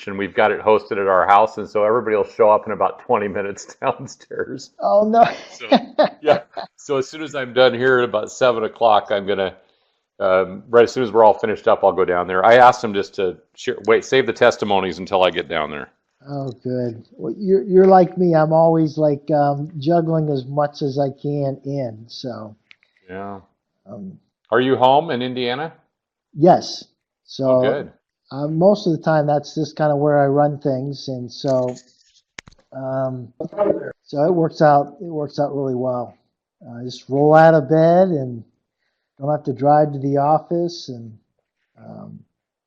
and we've got it hosted at our house, and so everybody will show up in about 20 minutes downstairs. Oh no. So yeah, so as soon as I'm done here at about 7 o'clock, I'm gonna right as soon as we're all finished up, I'll go down there. I asked them just to save the testimonies until I get down there. Oh, good. Well, you're like me. I'm always like juggling as much as I can in. So, Yeah. um, Are you home in Indiana? yes. Oh, So good. most of the time, that's just kind of where I run things, and um, so it works out. It works out really well. Just roll out of bed and don't have to drive to the office, and um,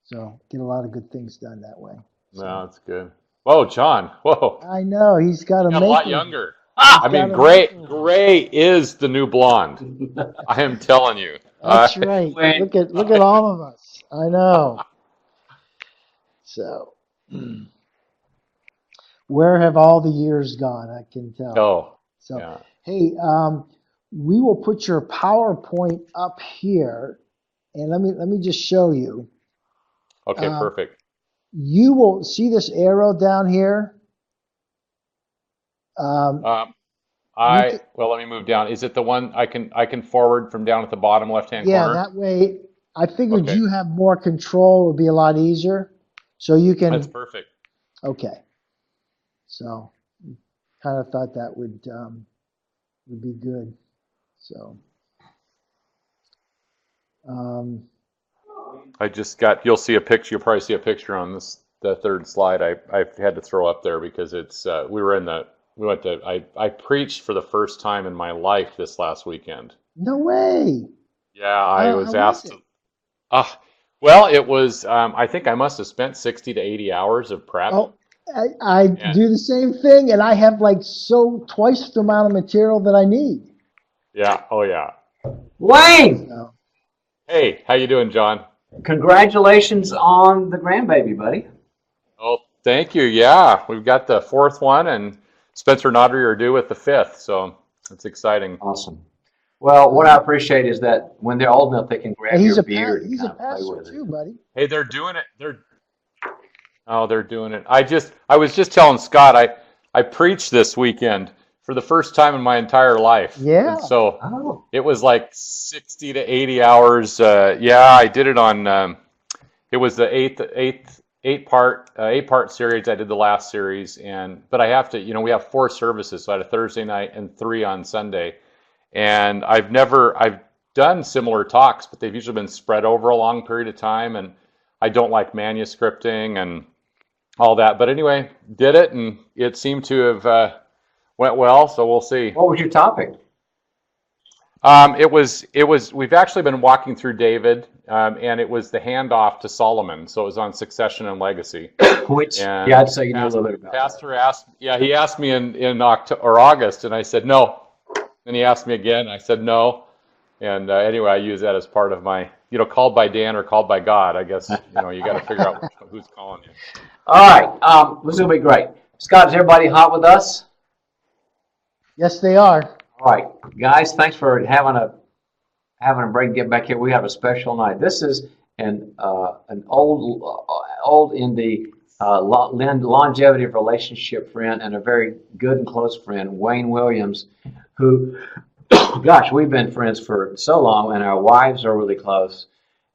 so get a lot of good things done that way. No, So that's good. Whoa, John. Whoa. I know he's got You to got a make lot it. younger. He's I got mean, to make it. gray is the new blonde. I am telling you. That's right. Wayne, Look at all of us. I know. So where have all the years gone? I can tell. Oh, So yeah. hey, we will put your PowerPoint up here, and let me just show you. Okay, Um, perfect. you will see this arrow down here. Um, Um, you can, well, let me move down. Is it the one I can forward from down at the bottom left-hand yeah, corner? that way. I figured Okay, you have more control. It would be a lot easier. So you that's can. perfect. Okay. So kind of thought that would be good. So um, I just got. You'll see a picture. You'll probably see a picture on the third slide. I had to throw up there because it's we went to I preached for the first time in my life this last weekend. no way. Yeah, I How was was asked it? to. Well, it was. I think I must have spent 60 to 80 hours of prep. Oh, I And do the same thing, and I have like so twice the amount of material that I need. yeah, oh yeah. Wayne, So Hey, how you doing, John? congratulations on the grandbaby, buddy. Oh, thank you. Yeah, we've got the fourth one, and Spencer and Audrey are due with the fifth, so it's exciting. Awesome. Well, what I um, appreciate is that when they're old enough, they can and grab your beard and he's a kind of play pastor with it. too, buddy. Hey, they're doing it. They're doing it. I was just telling Scott, I preached this weekend for the first time in my entire life. And Yeah. so Oh, it was like 60 to 80 hours. Yeah, I did it on, it was the eight part series. I did the last series, but I have to, we have four services. So I had a Thursday night and three on Sunday. And I've done similar talks, but they've usually been spread over a long period of time. And I don't like manuscripting and all that. But anyway, did it, and it seemed to have went well. So we'll see. what was your topic? We've actually been walking through David, and it was the handoff to Solomon. So it was on succession and legacy. Which, yeah, And I'd say you know a little bit about that. Pastor asked, yeah, he asked me in October or August, and I said no. Then he asked me again, I said no. And anyway, I use that as part of my, called by Dan or called by God. I guess, you got to figure out who's calling you. All right, this is gonna be great. Scott, is everybody hot with us? Yes, they are. All right, guys, thanks for having a break to get back here. We have a special night. This is an old in the longevity of relationship friend and a very good and close friend, Wayne Williams, who, gosh, we've been friends for so long, and our wives are really close.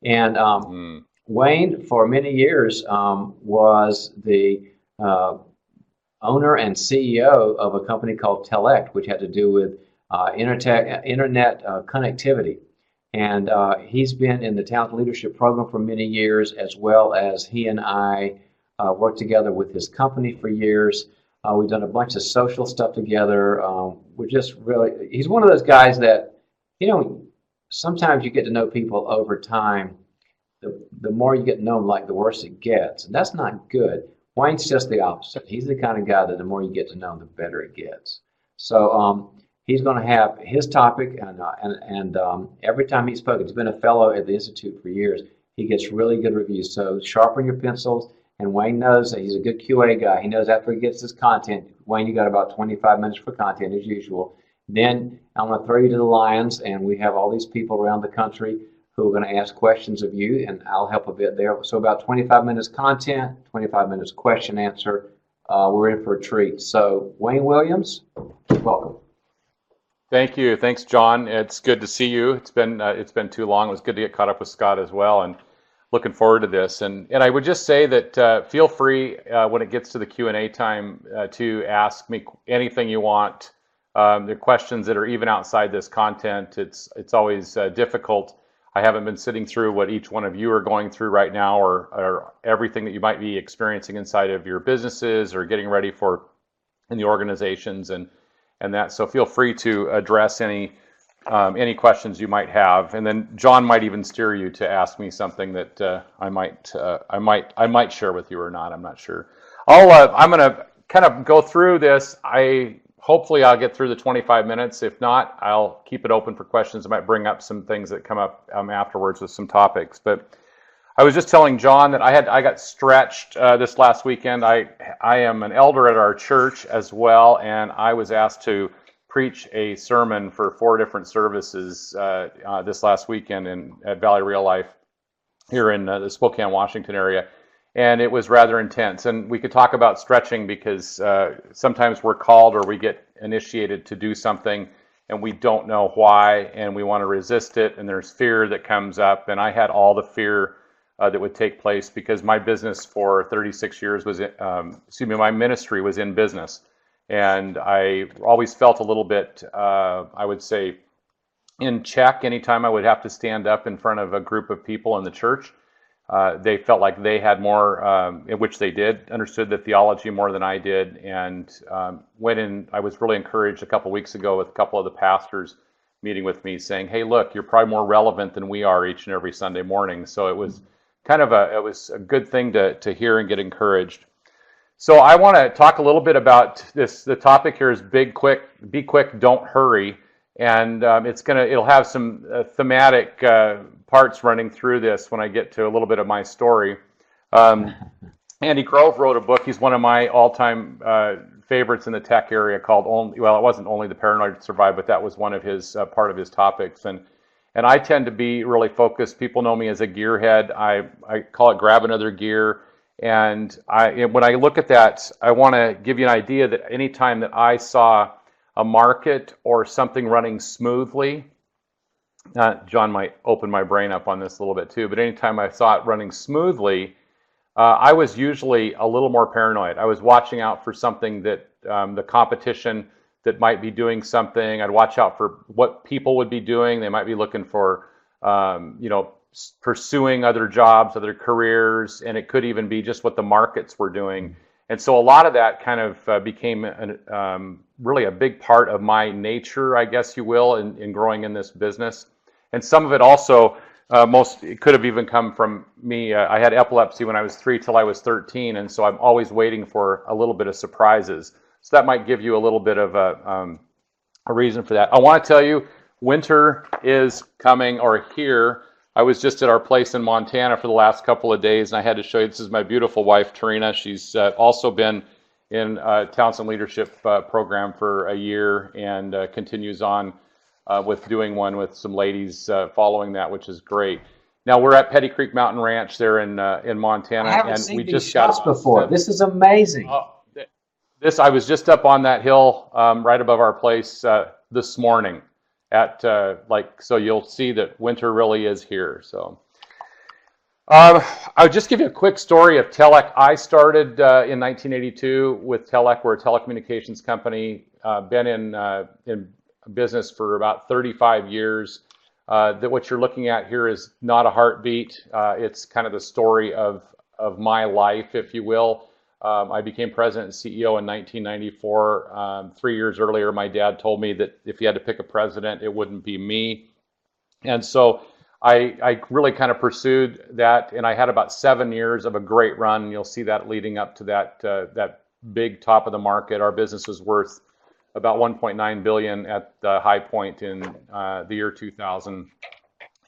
And Mm. Wayne, for many years, was the owner and CEO of a company called Telect, which had to do with internet connectivity. And he's been in the talent leadership program for many years, as well as he and I worked together with his company for years. We've done a bunch of social stuff together. We're just really, he's one of those guys that, sometimes you get to know people over time. The more you get to know him, like the worse it gets. And that's not good. Wayne's just the opposite. He's the kind of guy that the more you get to know him, the better it gets. So he's going to have his topic, and every time he's spoken, he's been a fellow at the Institute for years. He gets really good reviews. So sharpen your pencils. And Wayne knows that he's a good QA guy. He knows after he gets his content, Wayne, you got about 25 minutes for content as usual. Then I'm going to throw you to the lions, and we have all these people around the country who are going to ask questions of you, and I'll help a bit there. So about 25 minutes content, 25 minutes question answer. We're in for a treat. So Wayne Williams, welcome. Thank you. Thanks, John. It's good to see you. It's been too long. It was good to get caught up with Scott as well, and looking forward to this. And I would just say that feel free when it gets to the Q&A time to ask me anything you want. There are questions that are even outside this content. It's always difficult. I haven't been sitting through what each one of you are going through right now, or everything that you might be experiencing inside of your businesses or getting ready for in the organizations and that. So feel free to address any questions you might have, and then John might even steer you to ask me something that I might share with you or not. I'm not sure. I'm going to kind of go through this. Hopefully I'll get through the 25 minutes. If not, I'll keep it open for questions. I might bring up some things that come up afterwards with some topics. But I was just telling John that I got stretched this last weekend. I am an elder at our church as well, and I was asked to preach a sermon for 4 different services this last weekend at Valley Real Life here in the Spokane, Washington area. And it was rather intense. And we could talk about stretching because sometimes we're called or we get initiated to do something and we don't know why, and we want to resist it, and there's fear that comes up. And I had all the fear that would take place because my business for 36 years was, my ministry was in business. And I always felt a little bit, I would say, in check anytime I would have to stand up in front of a group of people in the church. They felt like they had more, which they did, understood the theology more than I did, and went in. I was really encouraged a couple weeks ago with a couple of the pastors meeting with me saying, hey, look, you're probably more relevant than we are each and every Sunday morning. So it was kind of a good thing to hear and get encouraged. So I want to talk a little bit about this. The topic here is be quick, don't hurry. And it'll have some thematic parts running through this when I get to a little bit of my story. Andy Grove wrote a book. He's one of my all-time favorites in the tech area called it wasn't Only the Paranoid Survive, but that was one of his part of his topics. And I tend to be really focused. People know me as a gearhead. I call it grab another gear. And when I look at that, I want to give you an idea that anytime that I saw a market or something running smoothly, John might open my brain up on this a little bit too, but anytime I saw it running smoothly, I was usually a little more paranoid. I was watching out for something that the competition that might be doing something. I'd watch out for what people would be doing. They might be looking for, pursuing other jobs, other careers, and it could even be just what the markets were doing. And so a lot of that kind of became really a big part of my nature, I guess you will, in growing in this business. And some of it also, it could have even come from me. I had epilepsy when I was 3 till I was 13, and so I'm always waiting for a little bit of surprises. So that might give you a little bit of a reason for that. I want to tell you, winter is coming or here. I was just at our place in Montana for the last couple of days, and I had to show you, this is my beautiful wife, Tarina. She's also been in Townsend Leadership Program for a year and continues on with doing one with some ladies following that, which is great. Now, we're at Petty Creek Mountain Ranch there in Montana. I haven't and seen we these just shots before. This is amazing. I was just up on that hill right above our place this morning. So you'll see that winter really is here. So I'll just give you a quick story of Telec. I started in 1982 with Telec. We're a telecommunications company. Been in business for about 35 years. That what you're looking at here is not a heartbeat. It's kind of the story of my life, if you will. I became president and CEO in 1994. 3 years earlier, my dad told me that if he had to pick a president, it wouldn't be me. And so I really kind of pursued that, and I had about 7 years of a great run. You'll see that leading up to that big top of the market. Our business was worth about $1.9 billion at the high point in the year 2000,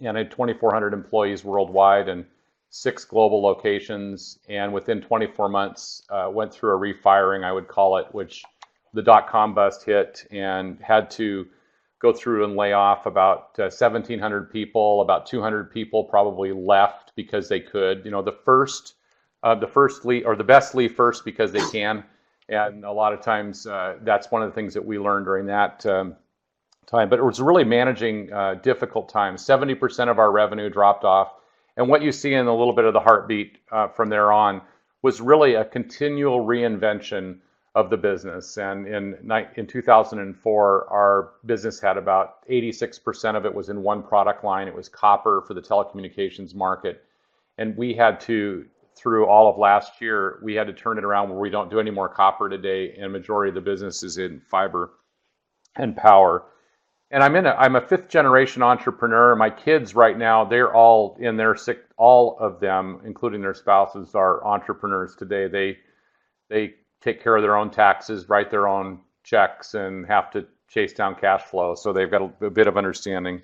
and I had 2,400 employees worldwide and 6 global locations, and within 24 months went through a refiring, I would call it, which the dot-com bust hit and had to go through and lay off about 1,700 people. About 200 people probably left because they could. You know, the first leave, or the best leave first because they can. And a lot of times that's one of the things that we learned during that time. But it was really managing difficult times. 70% of our revenue dropped off. And what you see in a little bit of the heartbeat from there on was really a continual reinvention of the business. And in 2004, our business had about 86% of it was in one product line. It was copper for the telecommunications market. And we had to, through all of last year, we had to turn it around where we don't do any more copper today, and majority of the business is in fiber and power. And I'm a fifth generation entrepreneur. My kids right now, they're all in their all of them, including their spouses, are entrepreneurs today. They take care of their own taxes, write their own checks, and have to chase down cash flow. So they've got a bit of understanding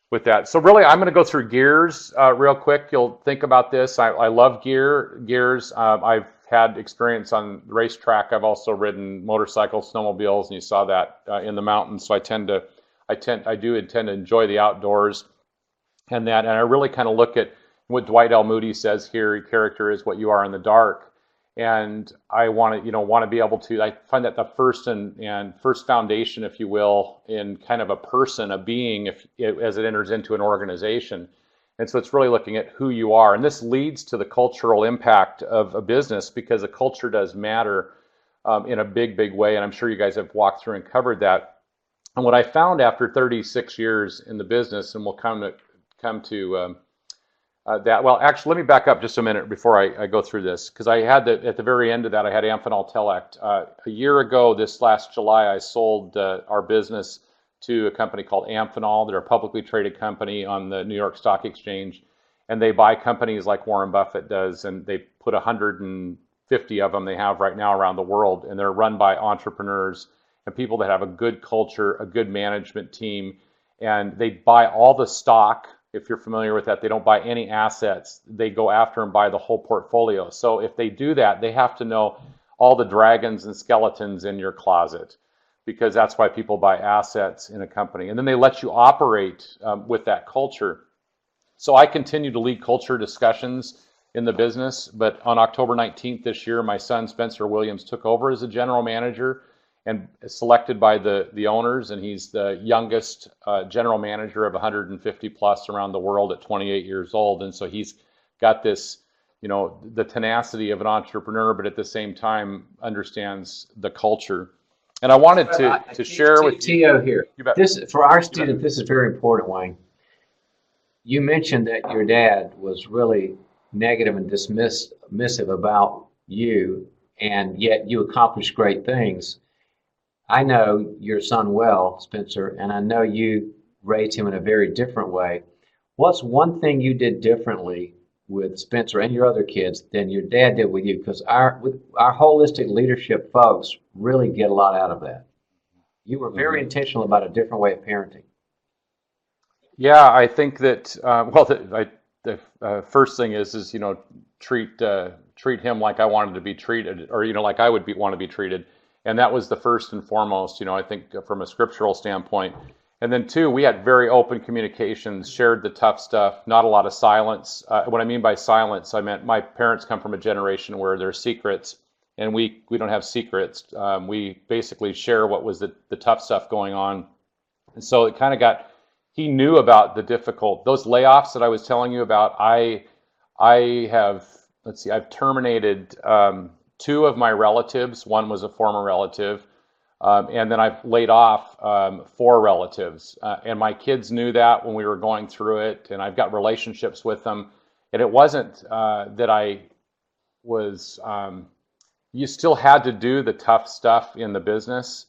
with that. So really, I'm going to go through gears real quick. You'll think about this. I love gears. I've had experience on the racetrack. I've also ridden motorcycles, snowmobiles, and you saw that in the mountains. So I do intend to enjoy the outdoors and that. And I really kind of look at what Dwight L. Moody says here: character is what you are in the dark. And I want to be able to. I find that the first foundation, if you will, in kind of a person, a being, as it enters into an organization. And so it's really looking at who you are, and this leads to the cultural impact of a business, because the culture does matter in a big way. And I'm sure you guys have walked through and covered that. And what I found after 36 years in the business, and we'll come to that. Well, actually, let me back up just a minute before I go through this, because I had at the very end of that, I had Amphenol Telect. A year ago, this last July, I sold our business to a company called Amphenol. They're a publicly traded company on the New York Stock Exchange, and they buy companies like Warren Buffett does, and they put 150 of them they have right now around the world, and they're run by entrepreneurs and people that have a good culture, a good management team, and they buy all the stock. If you're familiar with that, they don't buy any assets. They go after and buy the whole portfolio. So if they do that, they have to know all the dragons and skeletons in your closet, because that's why people buy assets in a company. And then they let you operate with that culture. So I continue to lead culture discussions in the business, but on October 19th this year, my son Spencer Williams took over as a general manager, and selected by the owners, and he's the youngest general manager of 150 plus around the world at 28 years old. And so he's got this, the tenacity of an entrepreneur, but at the same time understands the culture. And I wanted to share with you. Tio here. For our student, this is very important, Wayne. You mentioned that your dad was really negative and dismissive about you, and yet you accomplished great things. I know your son well, Spencer, and I know you raised him in a very different way. What's one thing you did differently with Spencer and your other kids than your dad did with you? Because our holistic leadership folks really get a lot out of that. You were very intentional about a different way of parenting. Yeah, I think that the first thing is treat him like I wanted to be treated, or like I would want to be treated. And that was the first and foremost, I think from a scriptural standpoint. And then two, we had very open communications, shared the tough stuff, not a lot of silence. What I mean by silence, I meant my parents come from a generation where there's secrets, and we don't have secrets. We basically share what was the tough stuff going on. And so it kind of he knew about those layoffs that I was telling you about. I've terminated two of my relatives. One was a former relative, and then I've laid off 4 relatives. And my kids knew that when we were going through it, and I've got relationships with them. And it wasn't that I was. You still had to do the tough stuff in the business,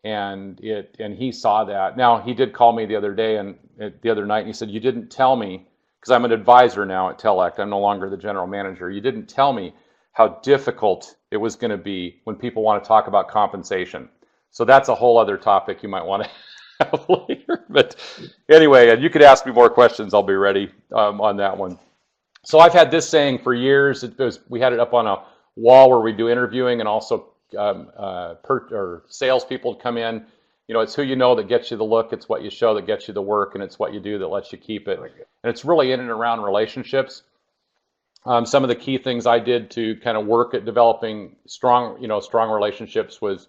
and he saw that. Now he did call me the other night, and he said, "You didn't tell me," because I'm an advisor now at Telect. I'm no longer the general manager. "You didn't tell me how difficult it was going to be when people want to talk about compensation." So that's a whole other topic you might want to have later. But anyway, and you could ask me more questions. I'll be ready on that one. So I've had this saying for years. We had it up on a wall where we do interviewing, and also salespeople come in, it's who you know that gets you the look, it's what you show that gets you the work, and it's what you do that lets you keep it. And it's really in and around relationships. Some of the key things I did to kind of work at developing strong relationships was,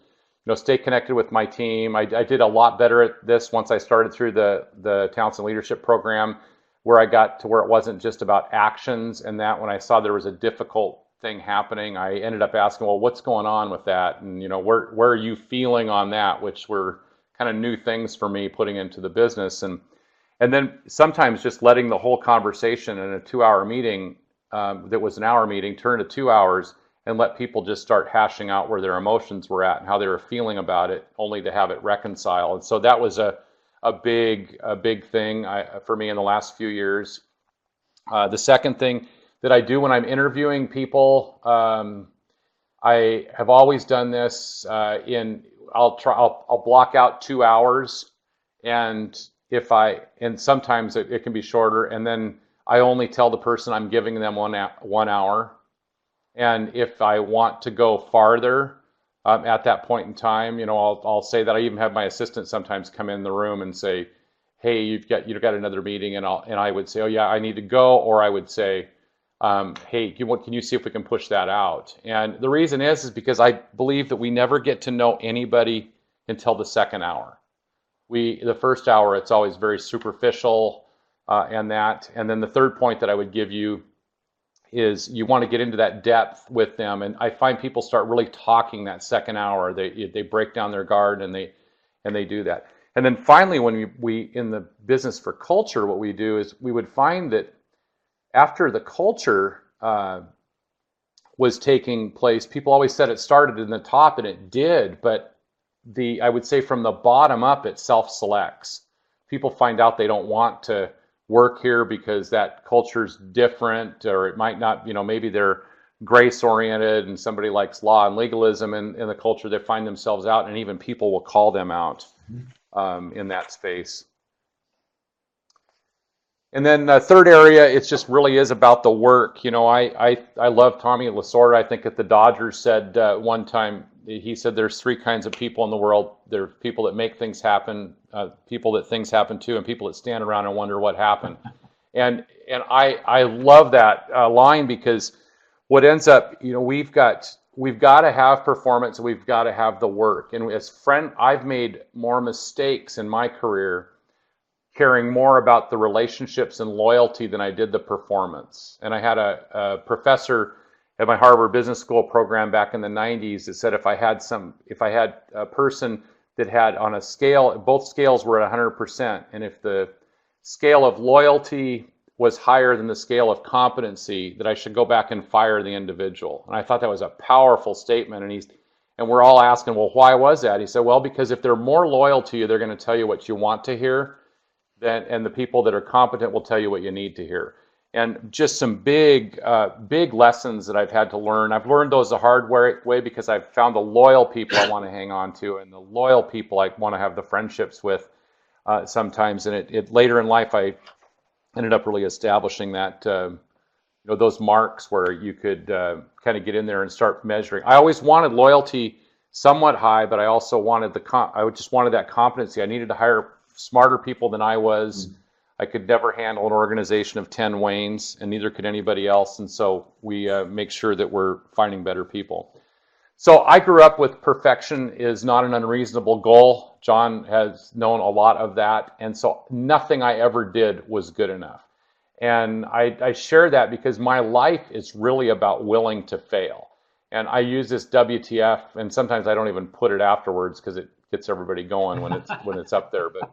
stay connected with my team. I did a lot better at this once I started through the Townsend Leadership Program, where I got to where it wasn't just about actions, and that when I saw there was a difficult thing happening, I ended up asking, well, what's going on with that? And, where are you feeling on that? Which were kind of new things for me putting into the business. And then sometimes just letting the whole conversation in a 2-hour meeting that was an hour meeting turn to 2 hours and let people just start hashing out where their emotions were at and how they were feeling about it, only to have it reconcile. And so that was a big thing for me in the last few years. The second thing that I do when I'm interviewing people, I have always done this. I'll block out 2 hours, and sometimes it can be shorter, and then I only tell the person I'm giving them 1 hour. And if I want to go farther at that point in time, I'll say that. I even have my assistant sometimes come in the room and say, "Hey, you've got another meeting," and I would say, "Oh yeah, I need to go," or I would say, "Hey, can you see if we can push that out?" And the reason is because I believe that we never get to know anybody until the second hour. The first hour, it's always very superficial. And then the third point that I would give you is you want to get into that depth with them. And I find people start really talking that second hour. They break down their guard and they do that. And then finally, when we in the business for culture, what we do is we would find that after the culture was taking place, people always said it started in the top, and it did, but I would say from the bottom up, it self-selects. People find out they don't want to work here because that culture's different, or it might not, maybe they're grace oriented and somebody likes law and legalism in the culture. They find themselves out, and even people will call them out in that space. And then the third area, it just really is about the work. I love Tommy Lasorda. I think at the Dodgers said one time, he said there's 3 kinds of people in the world. There are people that make things happen, people that things happen to, and people that stand around and wonder what happened. And I love that line, because what ends up, we've got to have performance, we've got to have the work. And I've made more mistakes in my career caring more about the relationships and loyalty than I did the performance. And I had a professor at my Harvard Business School program back in the 90s that said if I had a person that had on a scale, both scales were at 100%, and if the scale of loyalty was higher than the scale of competency, that I should go back and fire the individual. And I thought that was a powerful statement. And we're all asking, well, why was that? He said, well, because if they're more loyal to you, they're going to tell you what you want to hear, and the people that are competent will tell you what you need to hear. And just some big lessons that I've had to learn. I've learned those the hard way because I've found the loyal people I want to hang on to, and the loyal people I want to have the friendships with sometimes. And it later in life, I ended up really establishing that, those marks where you could kind of get in there and start measuring. I always wanted loyalty somewhat high, but I also wanted I just wanted that competency. I needed to hire smarter people than I was. I could never handle an organization of 10 Waynes, and neither could anybody else. And so we make sure that we're finding better people. So I grew up with perfection is not an unreasonable goal. John has known a lot of that. And so nothing I ever did was good enough. And I share that because my life is really about willing to fail. And I use this WTF, and sometimes I don't even put it afterwards because it gets everybody going when it's up there. But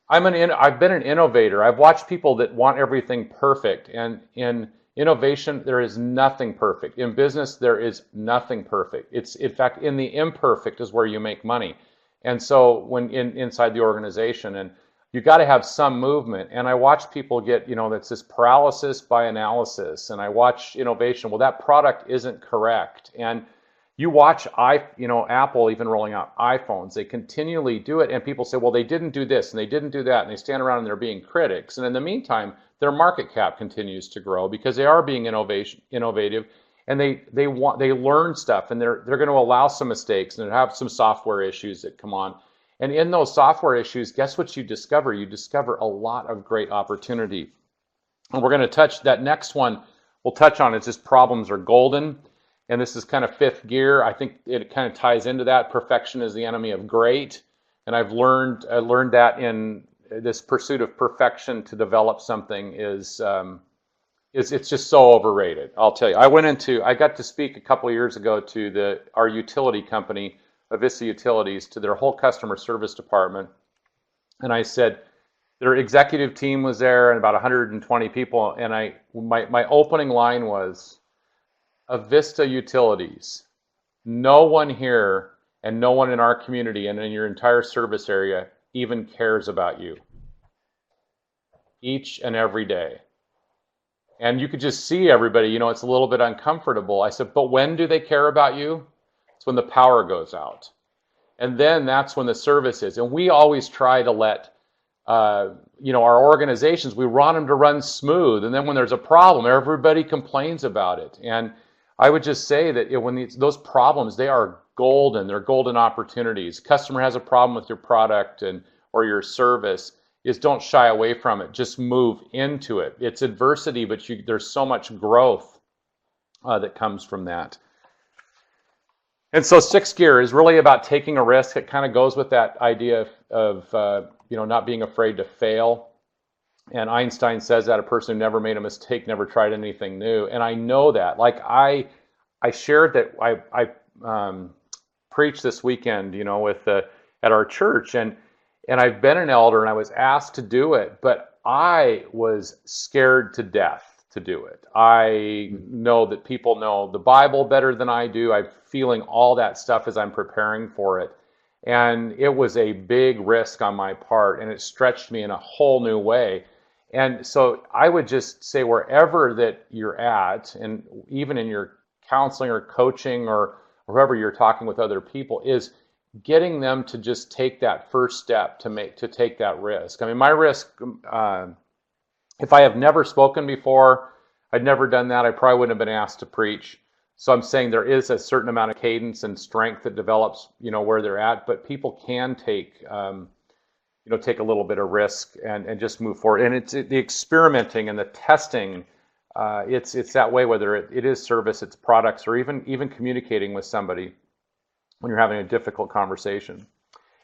I've been an innovator. I've watched people that want everything perfect, and in innovation there is nothing perfect. In business there is nothing perfect. It's in fact in the imperfect is where you make money. And so when inside the organization, and you got to have some movement. And I watch people get, that's this paralysis by analysis. And I watch innovation. Well, that product isn't correct. And you watch Apple even rolling out iPhones. They continually do it, and people say, well, they didn't do this and they didn't do that, and they stand around and they're being critics. And in the meantime, their market cap continues to grow because they are being innovative, and they learn stuff, and they're going to allow some mistakes and have some software issues that come on. And in those software issues, guess what you discover? You discover a lot of great opportunity. And we're going to touch that next one we'll touch on is just problems are golden. And this is kind of fifth gear. I think it kind of ties into that. Perfection is the enemy of great. And I learned that in this pursuit of perfection to develop something is it's just so overrated. I'll tell you. I got to speak a couple of years ago to our utility company, Avista Utilities, to their whole customer service department. And I said, their executive team was there and about 120 people. And my opening line was, Avista Utilities, no one here and no one in our community and in your entire service area even cares about you each and every day. And you could just see everybody, it's a little bit uncomfortable. I said, but when do they care about you? It's when the power goes out. And then that's when the service is. And we always try to let, our organizations, we want them to run smooth. And then when there's a problem, everybody complains about it. And I would just say that when those problems, they are golden. They're golden opportunities. Customer has a problem with your product or your service, is don't shy away from it. Just move into it. It's adversity, but there's so much growth that comes from that. And so sixth gear is really about taking a risk. It kind of goes with that idea of not being afraid to fail. And Einstein says that a person who never made a mistake never tried anything new. And I know that. Like I shared that I preached this weekend, at our church, and I've been an elder and I was asked to do it, but I was scared to death to do it. I know that people know the Bible better than I do. I'm feeling all that stuff as I'm preparing for it. And it was a big risk on my part, and it stretched me in a whole new way. And so I would just say wherever that you're at, and even in your counseling or coaching or wherever you're talking with other people, is getting them to just take that first step to take that risk. I mean, my risk, if I have never spoken before, I'd never done that, I probably wouldn't have been asked to preach. So I'm saying there is a certain amount of cadence and strength that develops, where they're at, but people can take a little bit of risk and just move forward. And it's the experimenting and the testing. It's that way, whether it is service, it's products, or even communicating with somebody when you're having a difficult conversation.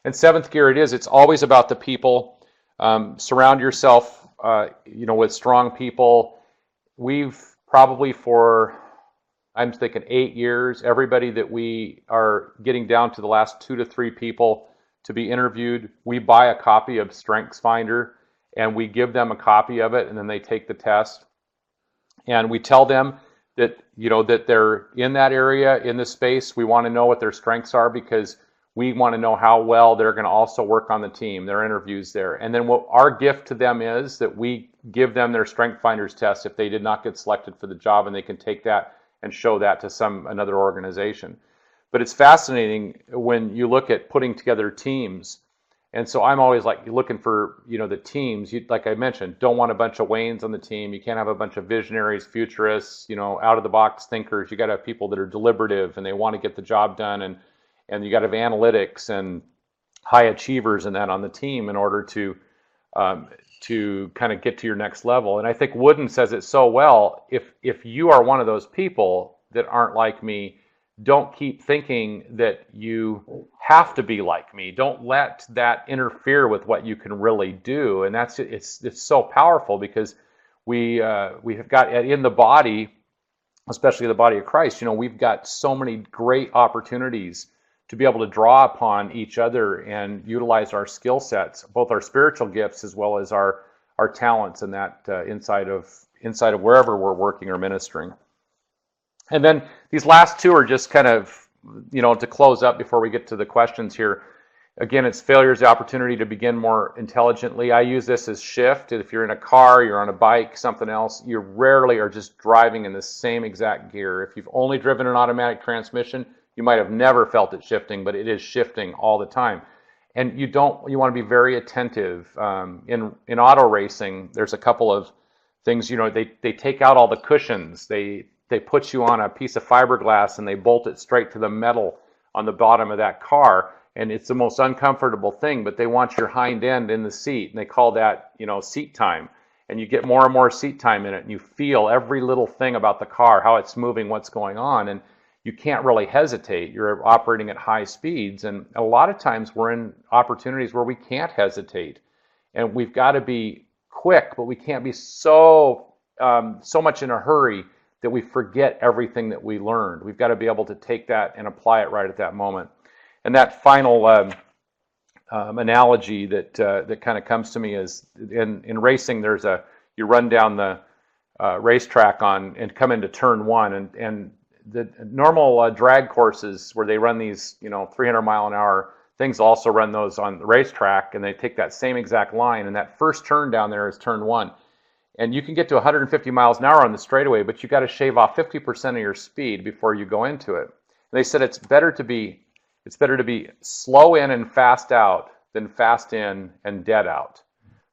And seventh gear, it's always about the people. Surround yourself, with strong people. We've probably I'm thinking 8 years, everybody that we are getting down to the last 2 to 3 people to be interviewed, we buy a copy of StrengthsFinder and we give them a copy of it, and then they take the test. And we tell them that, that they're in that area, in this space. We want to know what their strengths are because we want to know how well they're going to also work on the team, their interviews there. And then what our gift to them is that we give them their StrengthsFinders test if they did not get selected for the job, and they can take that and show that to another organization. But it's fascinating when you look at putting together teams. And so I'm always looking for, the teams. Like I mentioned, don't want a bunch of Waynes on the team. You can't have a bunch of visionaries, futurists, out of the box thinkers. You got to have people that are deliberative and they want to get the job done. And you got to have analytics and high achievers and that on the team in order to kind of get to your next level. And I think Wooden says it so well. If you are one of those people that aren't like me, don't keep thinking that you have to be like me. Don't let that interfere with what you can really do. And it's so powerful because we have got in the body, especially the body of Christ, we've got so many great opportunities to be able to draw upon each other and utilize our skill sets, both our spiritual gifts as well as our talents, and that inside of wherever we're working or ministering. And then these last two are just kind of, to close up before we get to the questions here. Again, it's failure is the opportunity to begin more intelligently. I use this as shift. If you're in a car, you're on a bike, something else, you rarely are just driving in the same exact gear. If you've only driven an automatic transmission, you might have never felt it shifting, but it is shifting all the time. And you want to be very attentive. In auto racing, there's a couple of things, they take out all the cushions. They put you on a piece of fiberglass and they bolt it straight to the metal on the bottom of that car. and it's the most uncomfortable thing, but they want your hind end in the seat, and they call that, seat time. And you get more and more seat time in it, and you feel every little thing about the car, how it's moving, what's going on, and you can't really hesitate. You're operating at high speeds, and a lot of times we're in opportunities where we can't hesitate, and we've got to be quick, but we can't be so much in a hurry that we forget everything that we learned. We've got to be able to take that and apply it right at that moment. And that final analogy that kind of comes to me is in racing. You run down the racetrack and come into turn one, and the normal drag courses where they run these 300 mile an hour things also run those on the racetrack, and they take that same exact line, and that first turn down there is turn one. And you can get to 150 miles an hour on the straightaway, but you got to shave off 50% of your speed before you go into it. And they said it's better to be slow in and fast out than fast in and dead out,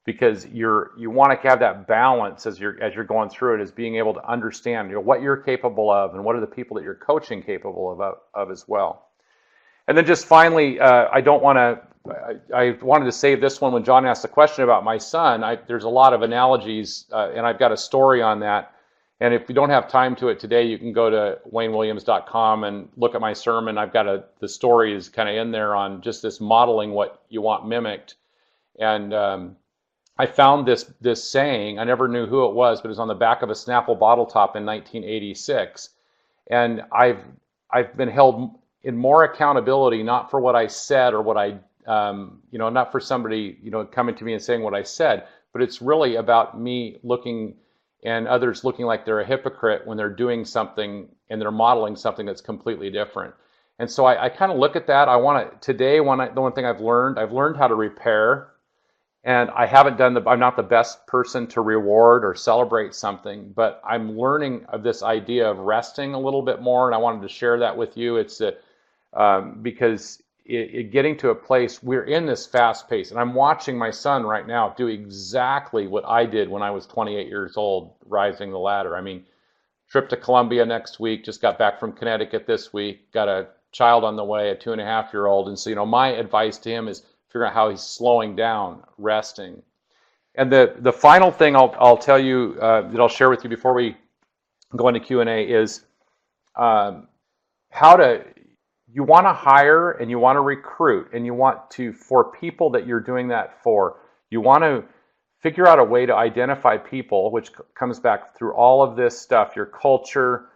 because you want to have that balance as you're going through it, as being able to understand what you're capable of and what are the people that you're coaching capable of as well. And then just finally, I wanted to save this one when John asked the question about my son. There's a lot of analogies, and I've got a story on that. And if you don't have time to it today, you can go to waynewilliams.com and look at my sermon. I've got the story is kind of in there on just this modeling what you want mimicked. And I found this saying. I never knew who it was, but it was on the back of a Snapple bottle top in 1986. And I've been held in more accountability, not for what I said or what I, not for somebody, coming to me and saying what I said, but it's really about me looking and others looking like they're a hypocrite when they're doing something and they're modeling something that's completely different. And so I kind of look at that. The one thing I've learned how to repair, and I'm not the best person to reward or celebrate something, but I'm learning of this idea of resting a little bit more, and I wanted to share that with you. It's that because getting to a place, we're in this fast pace, and I'm watching my son right now do exactly what I did when I was 28 years old, rising the ladder. I mean, trip to Columbia next week, just got back from Connecticut this week, got a child on the way, a 2.5-year-old, and so my advice to him is figure out how he's slowing down, resting. And the final thing I'll tell you that I'll share with you before we go into Q&A is you want to hire and you want to recruit, and you want to, for people that you're doing that for, you want to figure out a way to identify people, which comes back through all of this stuff, your culture,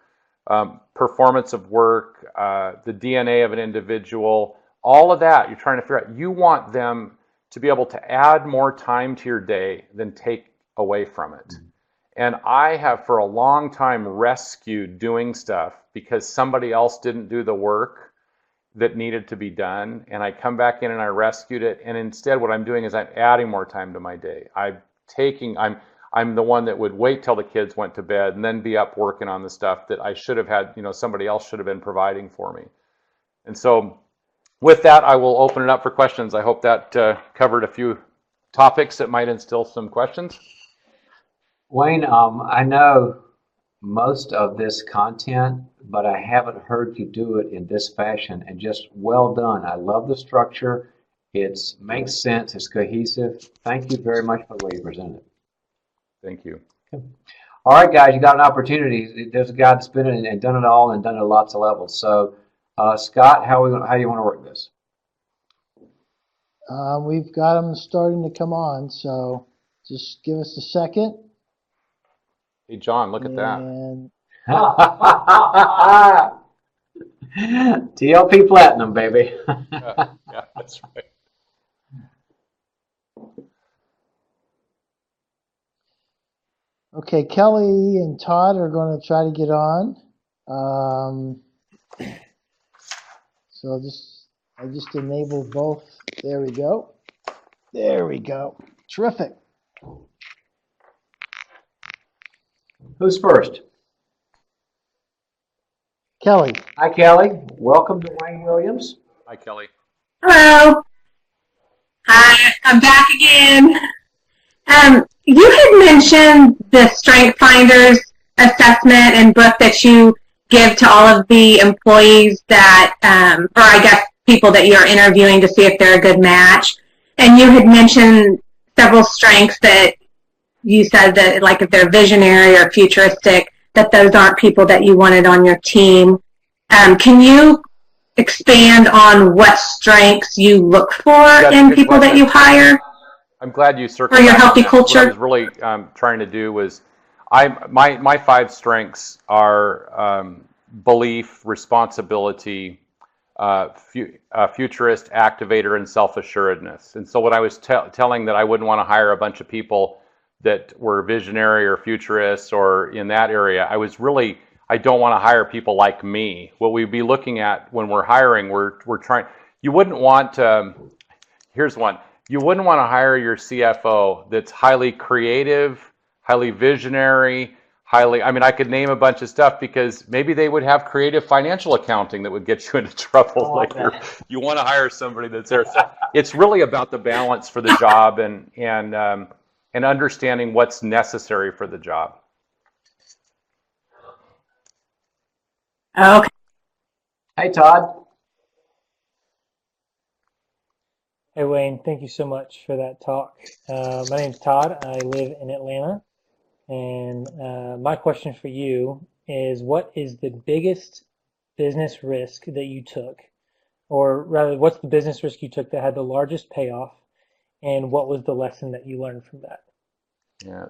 performance of work, the DNA of an individual, all of that you're trying to figure out. You want them to be able to add more time to your day than take away from it. Mm-hmm. And I have for a long time rescued doing stuff because somebody else didn't do the work that needed to be done, and I come back in and I rescued it, and instead what I'm doing is I'm adding more time to my day. I'm the one that would wait till the kids went to bed and then be up working on the stuff that I should have had, somebody else should have been providing for me. And so with that, I will open it up for questions. I hope that covered a few topics that might instill some questions. Wayne, I know most of this content, but I haven't heard you do it in this fashion, and just well done. I love the structure. It makes sense. It's cohesive. Thank you very much for the way you presented it. Thank you. Okay. All right, guys, you got an opportunity. There's a guy that's been in and done it all and done it at lots of levels. So, Scott, how do you want to work this? We've got them starting to come on, so just give us a second. Hey, John, look at that. TLP Platinum, baby. Yeah, that's right. Okay, Kelly and Todd are going to try to get on. So I just enabled both. There we go. There we go. Terrific. Who's first? Kelly. Hi, Kelly. Welcome to Wayne Williams. Hi, Kelly. Hello. Hi, I'm back again. You had mentioned the Strength Finders assessment and book that you give to all of the employees that, or I guess people that you're interviewing to see if they're a good match. And you had mentioned several strengths that you said that, like, if they're visionary or futuristic, that those aren't people that you wanted on your team. Can you expand on what strengths you look for in people that you hire? I'm glad you circled For your back on healthy that. What I culture? was really trying to do was, my 5 strengths are belief, responsibility, futurist, activator, and self-assuredness. And so when I was telling that I wouldn't want to hire a bunch of people that were visionary or futurists or in that area, I don't want to hire people like me. What we'd be looking at when we're hiring, we're trying, you wouldn't want, here's one. You wouldn't want to hire your CFO that's highly creative, highly visionary, I could name a bunch of stuff because maybe they would have creative financial accounting that would get you into trouble later. You want to hire somebody that's there. So it's really about the balance for the job and understanding what's necessary for the job. Okay. Hey, Todd. Hey, Wayne, thank you so much for that talk. My name's Todd. I live in Atlanta. And my question for you is, what is the biggest business risk that you took? Or rather, what's the business risk you took that had the largest payoff? And what was the lesson that you learned from that? Yeah,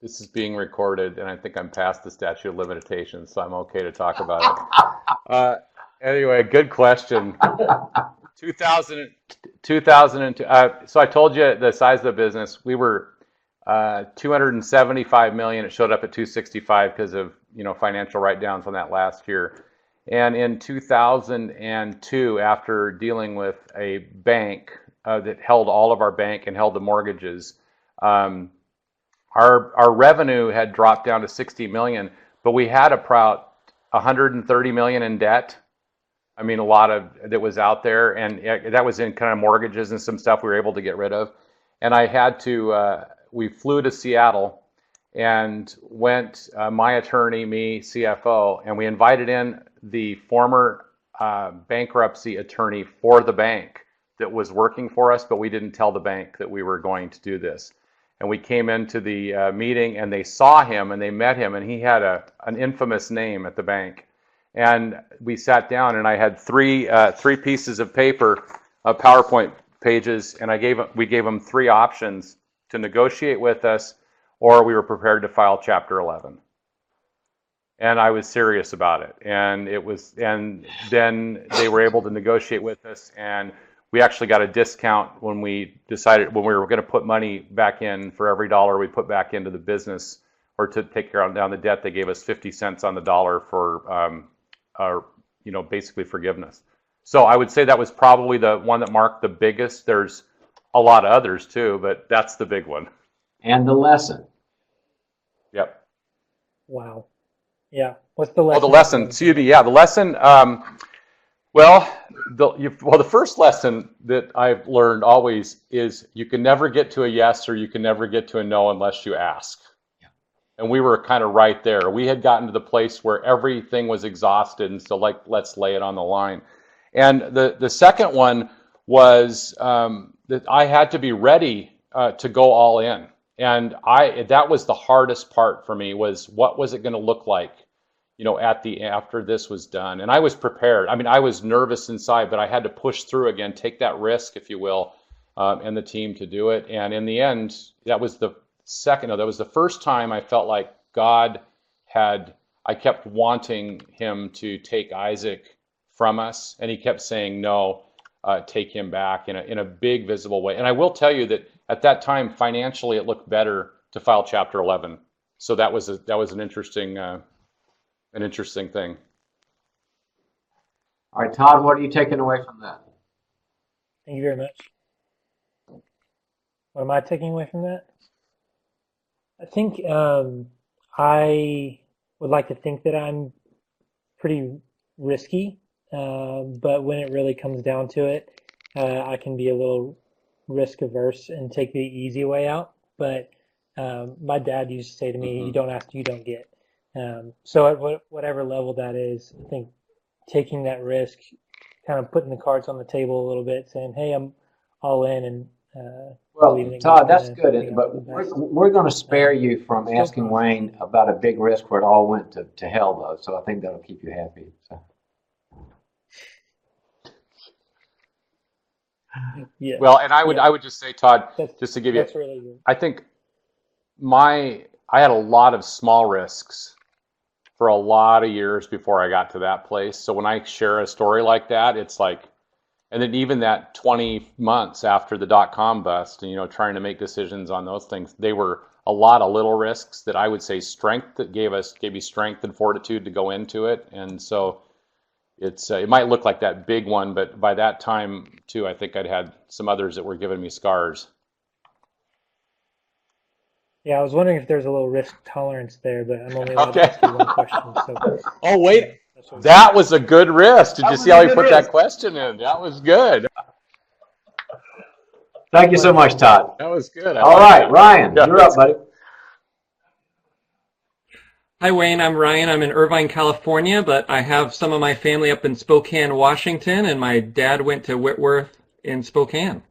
this is being recorded, and I think I'm past the statute of limitations, so I'm okay to talk about it. Anyway, good question. 2002. So I told you the size of the business. We were 275 million. It showed up at 265 because of financial write-downs on that last year. And in 2002, after dealing with a bank that held all of our bank and held the mortgages, our revenue had dropped down to 60 million, but we had about 130 million in debt. I mean, a lot of that was out there, and that was in kind of mortgages and some stuff we were able to get rid of. And I had to, we flew to Seattle and went, my attorney, me, CFO, and we invited in the former bankruptcy attorney for the bank that was working for us, but we didn't tell the bank that we were going to do this. And we came into the meeting, and they saw him, and they met him, and he had an infamous name at the bank. And we sat down, and I had three pieces of paper, PowerPoint pages, and we gave him 3 options: to negotiate with us, or we were prepared to file Chapter 11. And I was serious about it. And then they were able to negotiate with us, and we actually got a discount when we were going to put money back in. For every dollar we put back into the business or to take down the debt, they gave us 50 cents on the dollar for basically forgiveness. So I would say that was probably the one that marked the biggest. There's a lot of others too, but that's the big one. And the lesson. Yep. Wow. Yeah. What's the lesson? Oh, the lesson. Excuse me. Yeah, the lesson. The first lesson that I've learned always is you can never get to a yes or you can never get to a no unless you ask. Yeah. And we were kind of right there. We had gotten to the place where everything was exhausted, and so let's lay it on the line. And the second one was that I had to be ready to go all in. And that was the hardest part for me, was what was it going to look like, after this was done. And I was prepared. I mean, I was nervous inside, but I had to push through again, take that risk, if you will, and the team to do it. And in the end, that was the first time I felt like I kept wanting him to take Isaac from us, and he kept saying, no, take him back in a big visible way. And I will tell you that at that time, financially, it looked better to file Chapter 11. So that was an interesting thing. All right, Todd, what are you taking away from that? Thank you very much. What am I taking away from that? I think I would like to think that I'm pretty risky, but when it really comes down to it, I can be a little risk averse and take the easy way out. But my dad used to say to me, you don't ask, you don't get. So at whatever level that is, I think taking that risk kind of putting the cards on the table a little bit, saying, "Hey, I'm all in," and believing Well, that God's Todd, that's gonna good, bring out the but we're, best. we're going to spare you from Still asking processing. Wayne about a big risk where it all went to hell, though. So I think that'll keep you happy. So. Yeah, Well, and yeah, I would just say, Todd, that's just to give you, that's really good. I think I had a lot of small risks for a lot of years before I got to that place. So when I share a story like that, it's like, and then even that 20 months after the dot-com bust, and trying to make decisions on those things, they were a lot of little risks that I would say strength that gave me strength and fortitude to go into it. And so it might look like that big one, but by that time too, I think I'd had some others that were giving me scars. Yeah, I was wondering if there's a little risk tolerance there, but I'm only allowed to Okay. ask you one question, so Oh, wait. that's what That was a good risk. Did That you was see a how he good put risk. that question in? That was good. Thank you so much, Todd. That was good. I All like right, that. Ryan, Yeah, you're up, buddy. Hi, Wayne. I'm Ryan. I'm in Irvine, California, but I have some of my family up in Spokane, Washington, and my dad went to Whitworth in Spokane.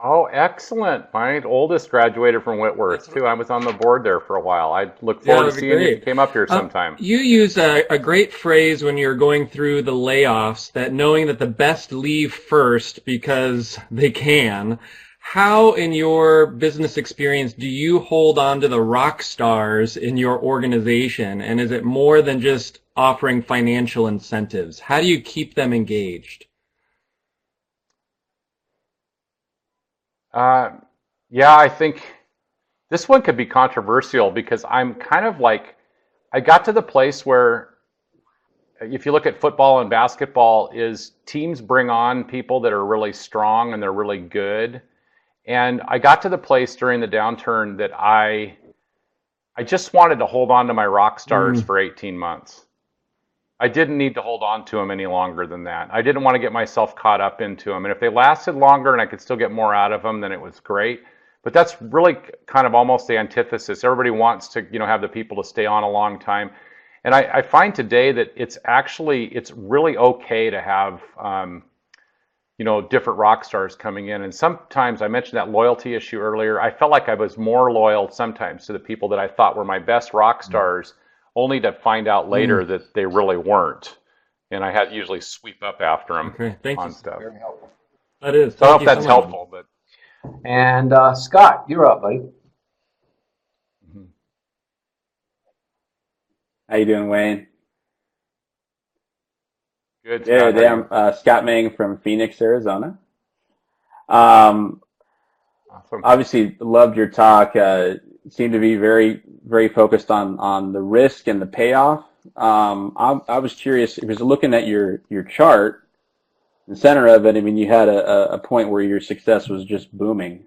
Oh, excellent. My oldest graduated from Whitworth, too. I was on the board there for a while. I look Yeah, forward to that'd be seeing you if you great. came up here sometime. You use a great phrase when you're going through the layoffs, that knowing that the best leave first because they can. How, in your business experience, do you hold on to the rock stars in your organization? And is it more than just offering financial incentives? How do you keep them engaged? Uh, yeah, I think this one could be controversial because I'm kind of like, I got to the place where if you look at football and basketball, is teams bring on people that are really strong and they're really good. And I got to the place during the downturn that I just wanted to hold on to my rock stars for 18 months. I didn't need to hold on to them any longer than that. I didn't want to get myself caught up into them. And if they lasted longer and I could still get more out of them, then it was great. But that's really kind of almost the antithesis. Everybody wants to, have the people to stay on a long time. And I find today that it's really okay to have, different rock stars coming in. And sometimes I mentioned that loyalty issue earlier. I felt like I was more loyal sometimes to the people that I thought were my best rock stars, only to find out later that they really weren't. And I had to usually sweep up after them Okay, thank you. on stuff. Very helpful. That is. So I don't Thank know you if so that's much. helpful, but And Scott, you're up, buddy. How you doing, Wayne? good. Good. Scott, Yeah, how are you? I'm Scott Mang from Phoenix, Arizona. Um, Awesome. Obviously, loved your talk. Seemed to be very, very focused on the risk and the payoff. I was curious because looking at your chart, the center of it, I mean, you had a point where your success was just booming,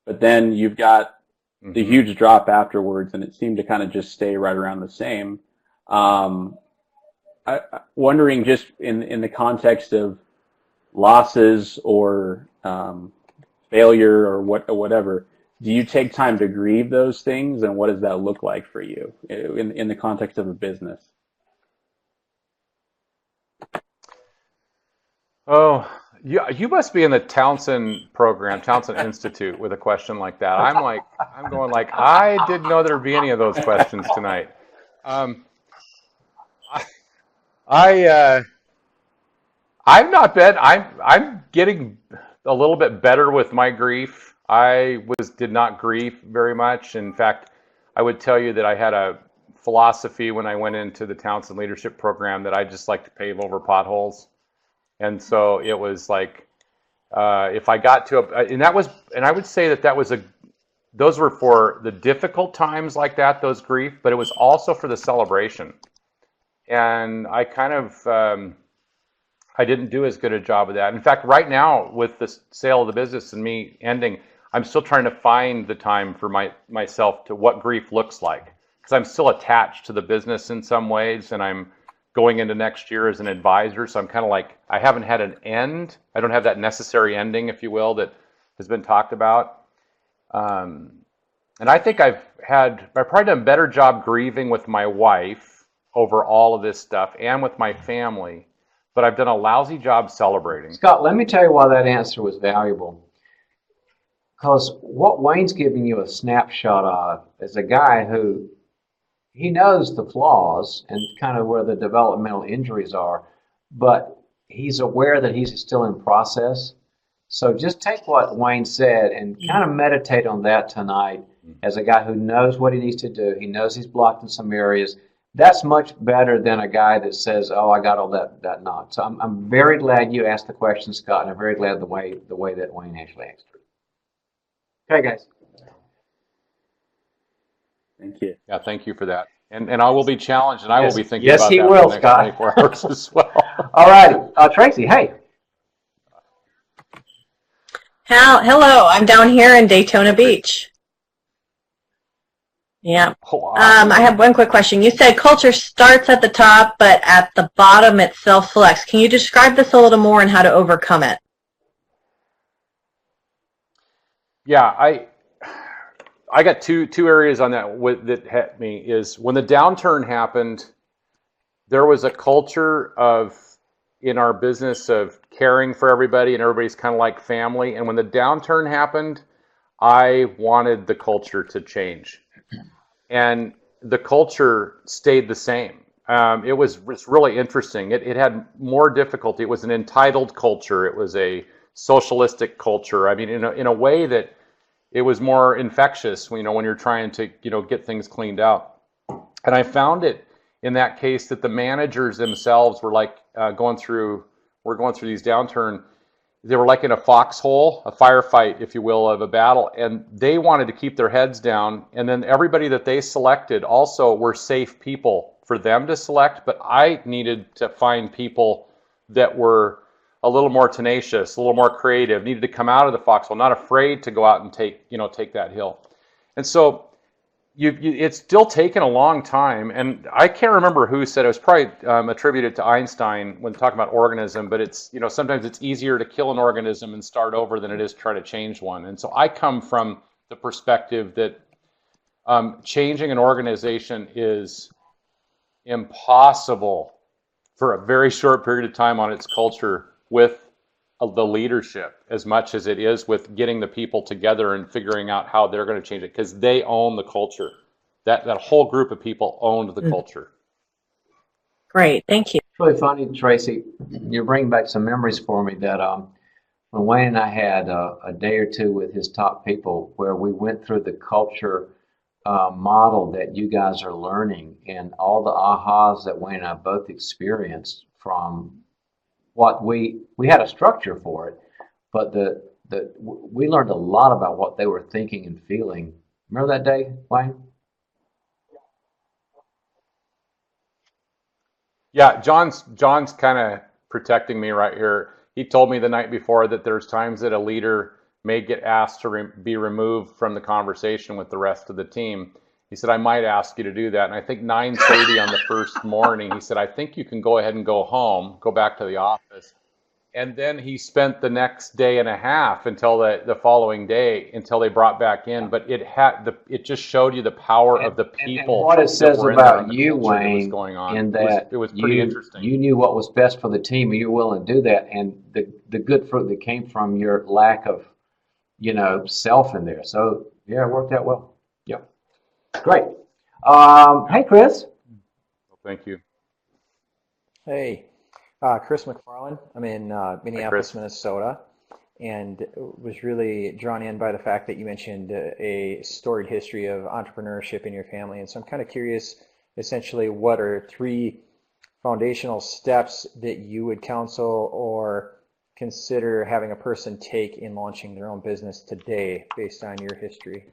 but then you've got the huge drop afterwards, and it seemed to kind of just stay right around the same. Wondering just in the context of losses or failure or whatever, do you take time to grieve those things, and what does that look like for you in the context of a business? Oh, you must be in the Townsend program, Townsend Institute, with a question like that. I'm going like, I didn't know there'd be any of those questions tonight. Um, I I'm not bad. I'm getting a little bit better with my grief. Did not grieve very much. In fact, I would tell you that I had a philosophy when I went into the Townsend Leadership Program that I just like to pave over potholes. And so it was like, if I got to and I would say those were for the difficult times like that, those grief, but it was also for the celebration. And I kind of, I didn't do as good a job of that. In fact, right now with the sale of the business and me ending, I'm still trying to find the time for myself to what grief looks like, because I'm still attached to the business in some ways, and I'm going into next year as an advisor. So I'm kind of like, I haven't had an end. I don't have that necessary ending, if you will, that has been talked about. And I think I've probably done a better job grieving with my wife over all of this stuff and with my family, but I've done a lousy job celebrating. Scott, let me tell you why that answer was valuable. Because what Wayne's giving you a snapshot of is a guy who he knows the flaws and kind of where the developmental injuries are, but he's aware that he's still in process. So just take what Wayne said and kind of meditate on that tonight as a guy who knows what he needs to do. He knows he's blocked in some areas. That's much better than a guy that says, "Oh, I got all that knot." So I'm very glad you asked the question, Scott, and I'm very glad the way that Wayne actually answered it. Okay, guys. Thank you. Yeah, thank you for that. And I will be challenged, and I will be thinking Yes, about he that will, for the next Scott. 24 hours as well. All righty. Tracy, hey. Hello, I'm down here in Daytona Beach. Yeah. Oh, wow. I have one quick question. You said culture starts at the top, but at the bottom it self-selects. Can you describe this a little more and how to overcome it? Yeah, I got two areas on that that hit me. Is when the downturn happened, there was a culture in our business of caring for everybody, and everybody's kind of like family. And when the downturn happened, I wanted the culture to change, and the culture stayed the same. It was really interesting. It had more difficulty. It was an entitled culture. It was a socialistic culture. I mean, in a way that it was more infectious, when you're trying to, get things cleaned out. And I found it in that case that the managers themselves were like going through these downturn. They were like in a foxhole, a firefight, if you will, of a battle, and they wanted to keep their heads down. And then everybody that they selected also were safe people for them to select, but I needed to find people that were a little more tenacious, a little more creative, needed to come out of the foxhole, not afraid to go out and take that hill. And so it's still taken a long time, and I can't remember who said it. Was probably attributed to Einstein when talking about organism, but it's, sometimes it's easier to kill an organism and start over than it is to try to change one. And so I come from the perspective that changing an organization is impossible for a very short period of time on its culture with the leadership as much as it is with getting the people together and figuring out how they're going to change it, because they own the culture. That whole group of people owned the culture. Great, thank you. It's really funny, Tracy. You're bringing back some memories for me that when Wayne and I had a day or two with his top people where we went through the culture model that you guys are learning, and all the ahas that Wayne and I both experienced from what we had a structure for it, but we learned a lot about what they were thinking and feeling. Remember that day, Wayne? Yeah, John's kind of protecting me right here. He told me the night before that there's times that a leader may get asked to be removed from the conversation with the rest of the team. He said, I might ask you to do that. And I think 9:30 on the first morning, he said, I think you can go ahead and go home, go back to the office. And then he spent the next day and a half until the following day until they brought back in. But it just showed you the power of the people. And what it says about you, Wayne, going on. in that it was pretty interesting. You knew what was best for the team, and you were willing to do that. And the good fruit that came from your lack of, self in there. So yeah, it worked out well. Yeah, great. Hey, Chris. Thank you. Hey, Chris McFarland. I'm in Minneapolis, Minnesota, and was really drawn in by the fact that you mentioned a storied history of entrepreneurship in your family. And so I'm kind of curious, essentially, what are 3 foundational steps that you would counsel or consider having a person take in launching their own business today based on your history?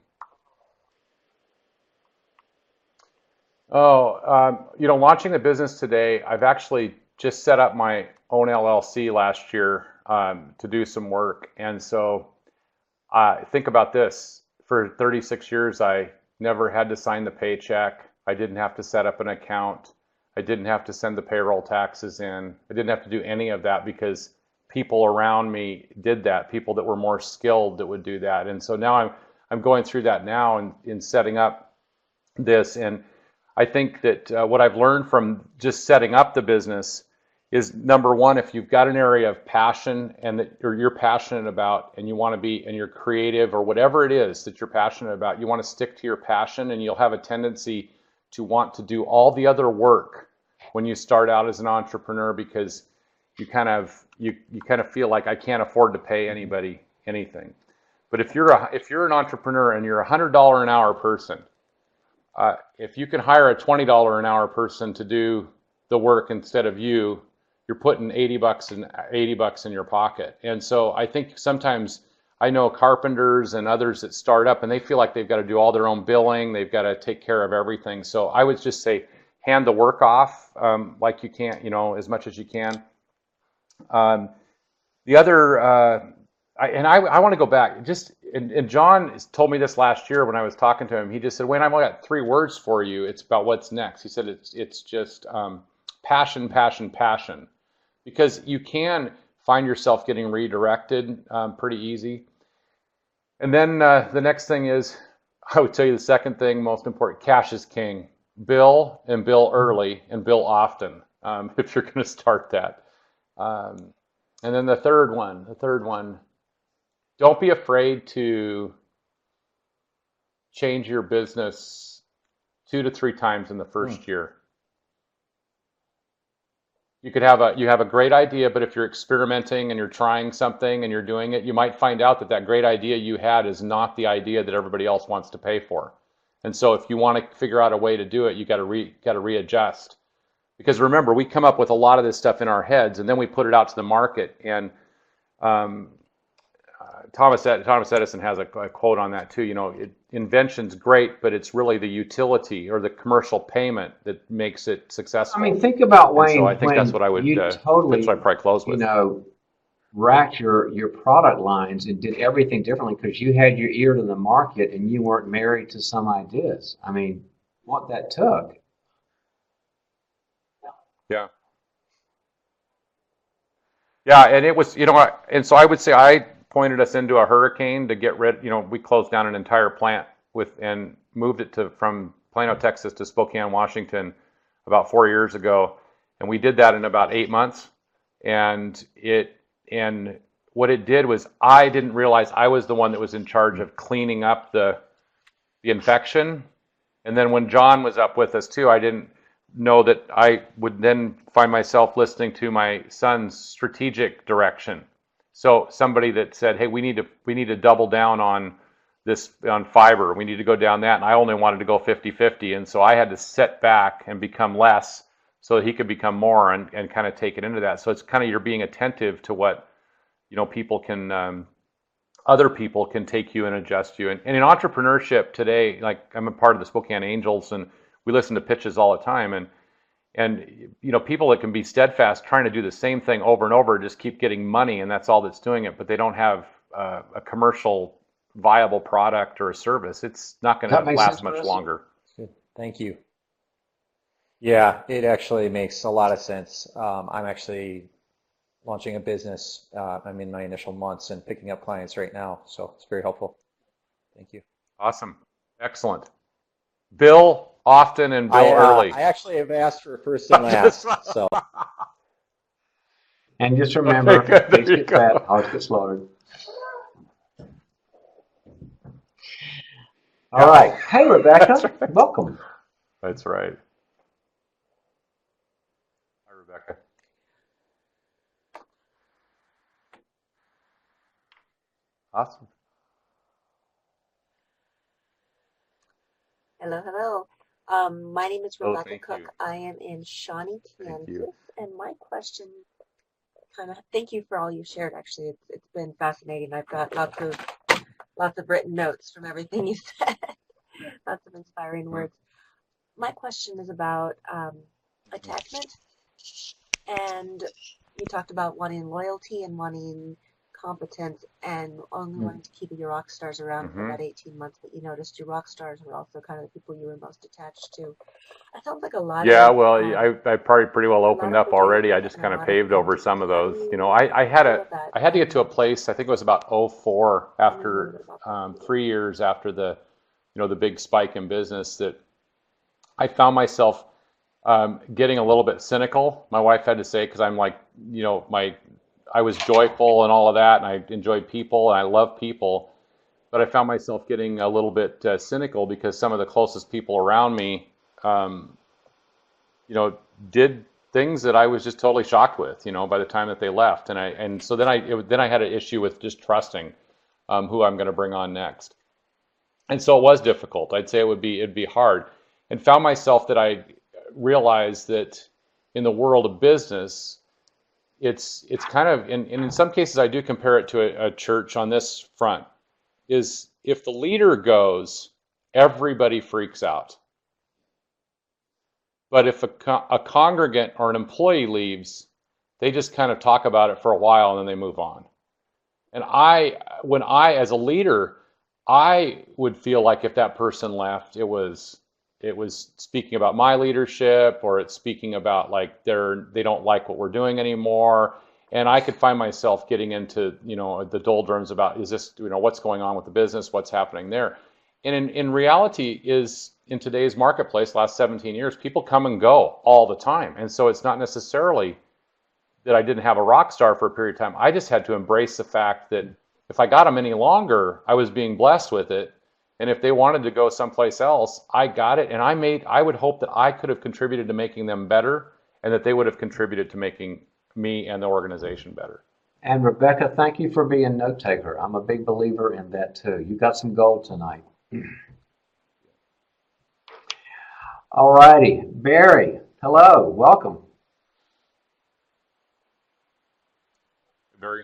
Launching the business today, I've actually just set up my own LLC last year to do some work. And so think about this. For 36 years, I never had to sign the paycheck. I didn't have to set up an account. I didn't have to send the payroll taxes in. I didn't have to do any of that because people around me did that, people that were more skilled that would do that. And so now I'm going through that now in setting up this. And I think that what I've learned from just setting up the business is, number one, if you've got an area of passion and that you're passionate about, and you want to be, and you're creative or whatever it is that you're passionate about, you want to stick to your passion, and you'll have a tendency to want to do all the other work when you start out as an entrepreneur, because you kind of feel like I can't afford to pay anybody anything. But if you're an entrepreneur and you're a $100 an hour person, if you can hire a $20 an hour person to do the work instead of you, you're putting $80 in your pocket. And so I think sometimes I know carpenters and others that start up and they feel like they've got to do all their own billing, they've got to take care of everything. So I would just say hand the work off like you can, as much as you can. The other, I want to go back. And John told me this last year when I was talking to him. He just said, "Wayne, I've only got 3 words for you. It's about what's next." He said, "It's just passion, passion, passion," because you can find yourself getting redirected pretty easy. And then the next thing is, I would tell you the second thing, most important: cash is king. Bill, and bill early, and bill often if you're going to start that. And then the third one, don't be afraid to change your business 2 to 3 times in the first year. You have a great idea, but if you're experimenting and you're trying something and you're doing it, you might find out that great idea you had is not the idea that everybody else wants to pay for. And so if you want to figure out a way to do it, you got to readjust. Because remember, we come up with a lot of this stuff in our heads, and then we put it out to the market. And Thomas Edison has a quote on that too. Invention's great, but it's really the utility or the commercial payment that makes it successful. I mean, think about, Wayne. So I think that's what I would. You totally, that's what I'd probably close with. Racked your product lines and did everything differently because you had your ear to the market and you weren't married to some ideas. I mean, what that took. Yeah. Yeah, and it was, and so I would say I pointed us into a hurricane to get rid. We closed down an entire plant and moved it from Plano, Texas to Spokane, Washington about 4 years ago, and we did that in about 8 months. And what it did was I didn't realize I was the one that was in charge of cleaning up the infection. And then when John was up with us too, I didn't know that I would then find myself listening to my son's strategic direction. So somebody that said, "Hey, we need to double down on this, on fiber. We need to go down that." And I only wanted to go 50-50. And so I had to set back and become less so that he could become more and kind of take it into that. So it's kind of, you're being attentive to what, people can, other people can take you and adjust you. And in entrepreneurship today, like I'm a part of the Spokane Angels and we listen to pitches all the time. And people that can be steadfast trying to do the same thing over and over, just keep getting money and that's all that's doing it. But they don't have a commercial viable product or a service. It's not going to last much longer. Good. Thank you. Yeah, it actually makes a lot of sense. I'm actually launching a business. I'm in my initial months and picking up clients right now, so it's very helpful. Thank you. Awesome. Excellent. Bill often and bill early. I actually have asked for first and last. So. And just remember, pigs get fat, hogs get slaughtered. All right. Hey, Rebecca. Right. Welcome. That's right. Hi, Rebecca. Awesome. Hello, hello. My name is Rebecca thank Cook. you. I am in Shawnee, Thank you. Kansas, and my question thank you for all you shared. Actually, it's been fascinating. I've got lots of written notes from everything you said. Lots of inspiring words. My question is about attachment, and you talked about wanting loyalty and wanting competence and only wanting to keep your rock stars around for about 18 months, but you noticed your rock stars were also kind of the people you were most attached to. That sounds like a lot of... well, I probably pretty well opened up already. I just kind of paved over some of those. I had to get to a place, I think it was about 2004, after 3 years after the big spike in business, that I found myself getting a little bit cynical. My wife had to say, because I'm like, I was joyful and all of that, and I enjoyed people, and I love people, but I found myself getting a little bit cynical because some of the closest people around me, did things that I was just totally shocked with, by the time that they left, and so then I had an issue with just trusting who I'm going to bring on next, and so it was difficult. I'd say it'd be hard, and found myself that I realized that in the world of business, it's kind of, and in some cases I do compare it to a church on this front, is if the leader goes, everybody freaks out. But if a congregant or an employee leaves, they just kind of talk about it for a while and then they move on. And when I, as a leader, I would feel like if that person left, it was speaking about my leadership, or it's speaking about like they don't like what we're doing anymore. And I could find myself getting into, the doldrums about, is this, what's going on with the business, what's happening there. And in reality is, in today's marketplace, last 17 years, people come and go all the time. And so it's not necessarily that I didn't have a rock star for a period of time. I just had to embrace the fact that if I got them any longer, I was being blessed with it. And if they wanted to go someplace else, I got it. And I would hope that I could have contributed to making them better, and that they would have contributed to making me and the organization better. And Rebecca, thank you for being a note taker. I'm a big believer in that too. You got some gold tonight. All righty, Barry, hello, welcome. Barry.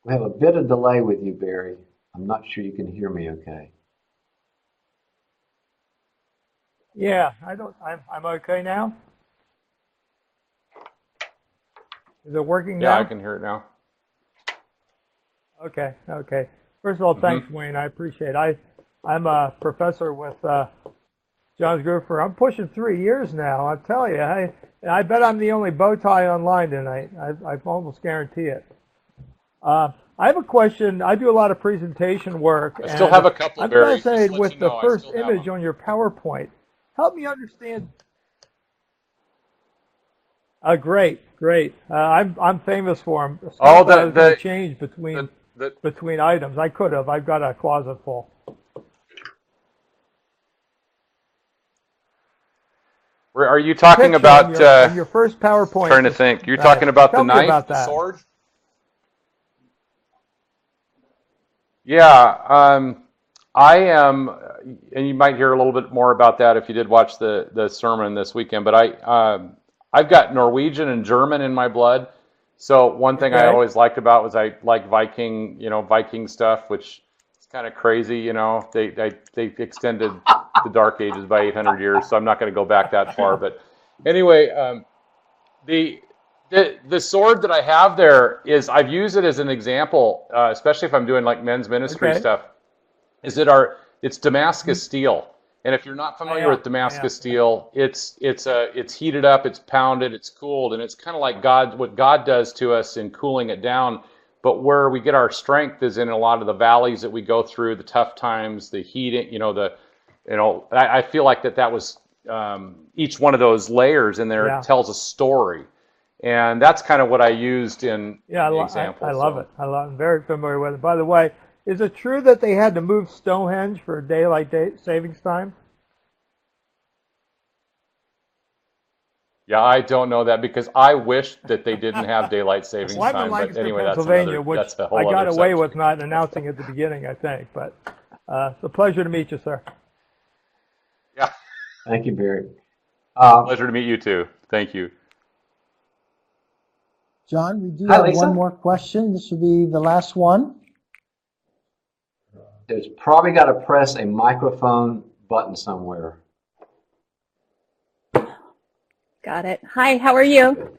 We have a bit of delay with you, Barry. I'm not sure you can hear me okay. Yeah, I'm okay now. Is it working now? Yeah, I can hear it now. Okay. First of all, thanks, Wayne. I appreciate it. I'm a professor with John's Group for, I'm pushing 3 years now. I tell you, I bet I'm the only bow tie online tonight. I almost guarantee it. I have a question. I do a lot of presentation work. I still have a couple, I'm Barry. fascinated with the first image on your PowerPoint. Help me understand. Great. I'm famous for them. Oh, the change between items. I could have. I've got a closet full. Are you talking about on your first PowerPoint? Trying to think. You're talking about the knife, about the sword? Yeah, I am, and you might hear a little bit more about that if you did watch the sermon this weekend. But I've got Norwegian and German in my blood. So one thing I always liked about was I like Viking stuff, which is kind of crazy. They extended the Dark Ages by 800 years, so I'm not going to go back that far. But anyway, the sword that I have there is, I've used it as an example, especially if I'm doing like men's ministry stuff. It's Damascus steel, and if you're not familiar with Damascus steel, it's heated up, it's pounded, it's cooled, and it's kind of like what God does to us in cooling it down. But where we get our strength is in a lot of the valleys that we go through, the tough times, the heat. I feel like that was each one of those layers in there tells a story. And that's kind of what I used in the example. I love it. I'm very familiar with it. By the way, is it true that they had to move Stonehenge for daylight savings time? Yeah, I don't know that, because I wish that they didn't have daylight savings time. But anyway, that's a whole other subject. I got away with not announcing at the beginning, I think. But it's a pleasure to meet you, sir. Yeah. Thank you, Barry. Pleasure to meet you too. Thank you. John, we do have one more question. This will be the last one. There's probably got to press a microphone button somewhere. Got it. Hi, how are you?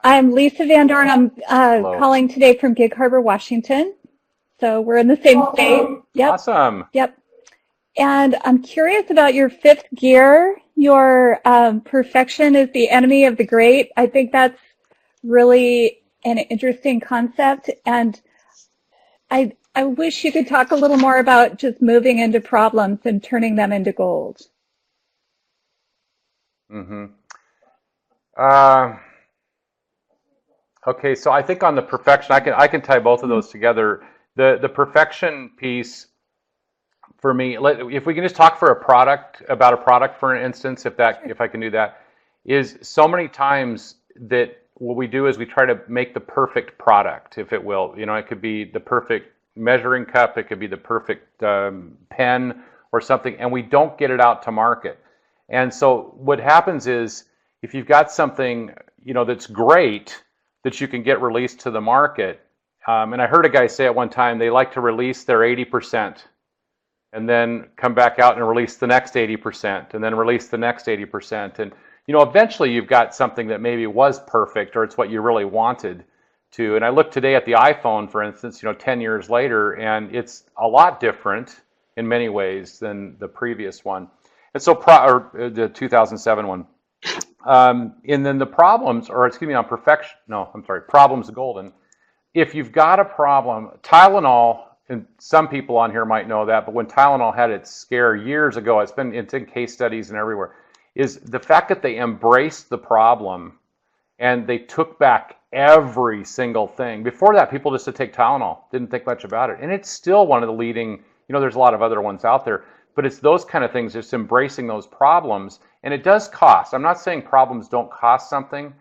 I'm Lisa Van Dorn. I'm calling today from Gig Harbor, Washington. So we're in the same state. Yep. Awesome. Yep. And I'm curious about your fifth gear. Your perfection is the enemy of the great. I think that's really an interesting concept. And I wish you could talk a little more about just moving into problems and turning them into gold. Mm-hmm. Okay, so I think on the perfection, I can tie both of those together. The perfection piece for me, if we can just talk about a product for an instance, if I can do that, is so many times that what we do is we try to make the perfect product, if it will. It could be the perfect measuring cup, it could be the perfect pen or something, and we don't get it out to market. And so what happens is if you've got something that's great that you can get released to the market, and I heard a guy say at one time they like to release their 80% and then come back out and release the next 80% and then release the next 80%. And eventually you've got something that maybe was perfect or it's what you really wanted to. And I look today at the iPhone, for instance, 10 years later, and it's a lot different in many ways than the previous one. And so, the 2007 one. And then the problems, on perfection, no, I'm sorry, problems golden. If you've got a problem, Tylenol, and some people on here might know that, but when Tylenol had its scare years ago, it's in case studies and everywhere, is the fact that they embraced the problem and they took back every single thing. Before that, people just would take Tylenol, didn't think much about it. And it's still one of the leading, there's a lot of other ones out there, but it's those kind of things, just embracing those problems. And it does cost. I'm not saying problems don't cost something,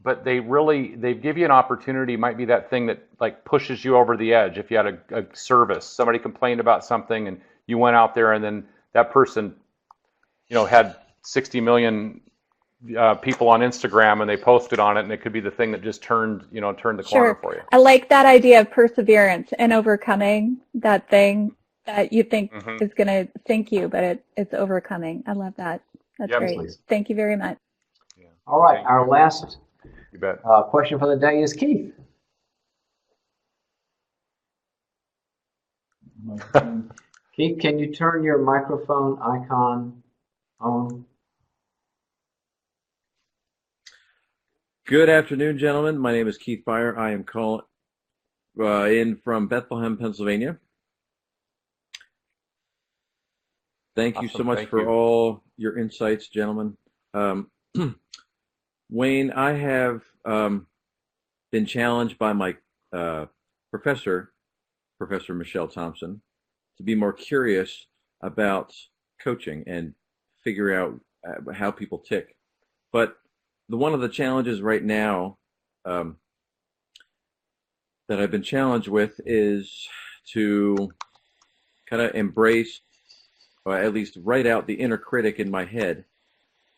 but they give you an opportunity. Might be that thing that like pushes you over the edge. If you had a service, somebody complained about something and you went out there and then that person, had 60 million people on Instagram and they posted on it, and it could be the thing that just turned the corner for you. I like that idea of perseverance and overcoming that thing that you think is going to sink you, but it's overcoming. I love that. That's great. Please. Thank you very much. Yeah. All right, our last you bet. Question for the day is Keith. Keith, can you turn your microphone icon on? Good afternoon, gentlemen. My name is Keith Byer. I am calling in from Bethlehem, Pennsylvania. Thank you so much for all your insights, gentlemen. Wayne, I have been challenged by my Professor Michelle Thompson, to be more curious about coaching and figure out how people tick. But one of the challenges right now that I've been challenged with is to kind of embrace, or at least write out the inner critic in my head.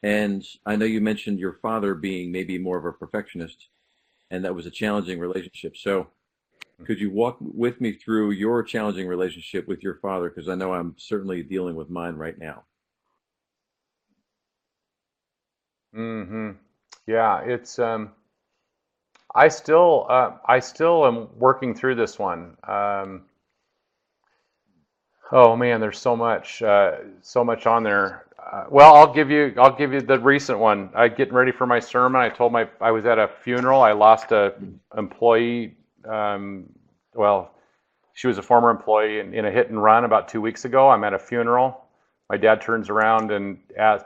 And I know you mentioned your father being maybe more of a perfectionist, and that was a challenging relationship. So could you walk with me through your challenging relationship with your father? Because I know I'm certainly dealing with mine right now. Yeah, it's I still am working through this one. Oh man, there's so much on there. Well, I'll give you the recent one. Getting ready for my sermon, I was at a funeral. I lost a employee. Well, she was a former employee in a hit and run about 2 weeks ago. I'm at a funeral. My dad turns around and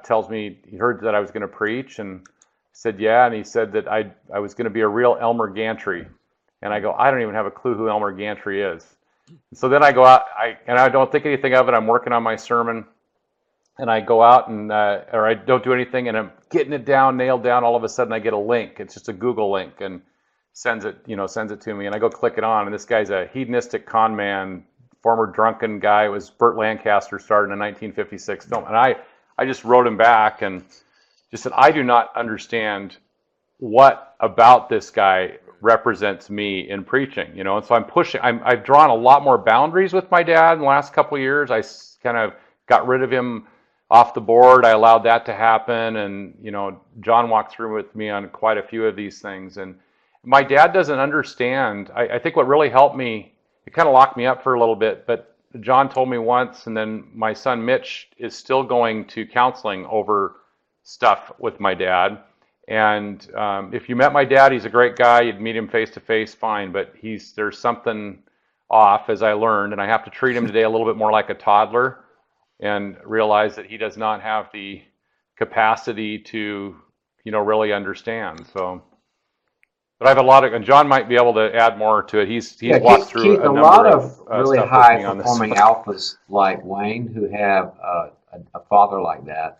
tells me he heard that I was going to preach, and I said yeah, and he said that I was going to be a real Elmer Gantry, and I go, I don't even have a clue who Elmer Gantry is. So then I go out, and I don't think anything of it. I'm working on my sermon, and I go out or I don't do anything, and I'm getting it down, nailed down. All of a sudden, I get a link. It's just a Google link, and sends it to me, and I go click it on, and this guy's a hedonistic con man, former drunken guy. It was Burt Lancaster, started in a 1956 film, and I just wrote him back and just said, I do not understand what about this guy represents me in preaching, and so I've drawn a lot more boundaries with my dad in the last couple of years. I kind of got rid of him off the board. I allowed that to happen, and John walked through with me on quite a few of these things, and my dad doesn't understand. I think what really helped me, it kind of locked me up for a little bit, but John told me once, and then my son Mitch is still going to counseling over stuff with my dad. And if you met my dad, he's a great guy. You'd meet him face to face, fine. But there's something off, as I learned, and I have to treat him today a little bit more like a toddler, and realize that he does not have the capacity to, really understand. So, but I have a lot of, and John might be able to add more to it. He's walked through Keith, a a number lot of really stuff with high me on this. performing alphas like Wayne who have a father like that.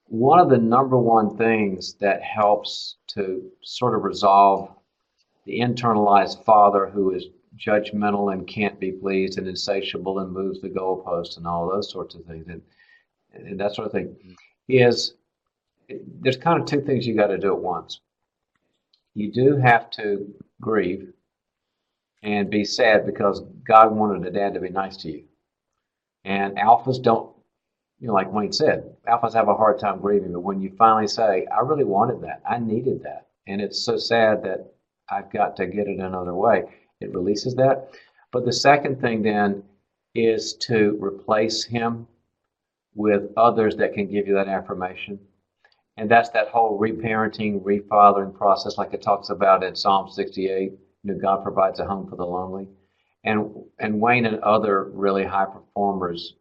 One of the number one things that helps to sort of resolve the internalized father who is judgmental and can't be pleased and insatiable and moves the goalpost and all those sorts of things and that sort of thing is there's kind of two things you got to do at once. You do have to grieve and be sad because God wanted a dad to be nice to you. And alphas don't, like Wayne said, alphas have a hard time grieving, but when you finally say, I really wanted that, I needed that, and it's so sad that I've got to get it another way, it releases that. But the second thing then is to replace him with others that can give you that affirmation. And that's that whole reparenting, refathering process like it talks about in Psalm 68, God provides a home for the lonely. And Wayne and other really high performers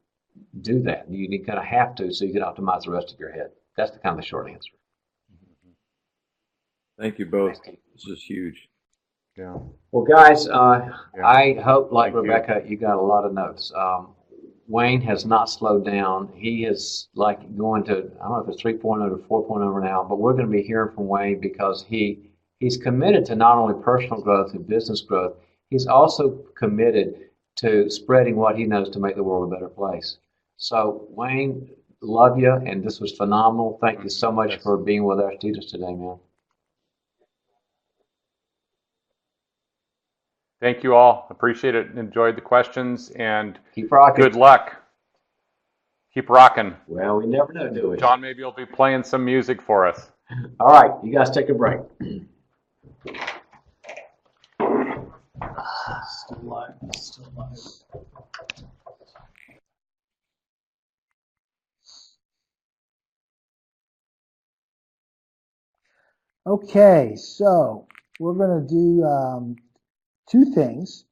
do that. You kind of have to so you can optimize the rest of your head. That's the kind of the short answer. Thank you both. This is huge. Yeah. Well, guys, I hope, like Rebecca, you got a lot of notes. Wayne has not slowed down. He is like going to, I don't know if it's 3.0 to 4.0 now, but we're going to be hearing from Wayne because he's committed to not only personal growth and business growth, he's also committed to spreading what he knows to make the world a better place. So, Wayne, love you, and this was phenomenal. Thank you so much for being with our students today, man. Thank you all. Appreciate it. Enjoyed the questions, and keep rocking. Good luck. Keep rocking. Well, we never know, do we? John, maybe you'll be playing some music for us. All right, you guys take a break. Still live. Still live. Okay, so we're going to do two things.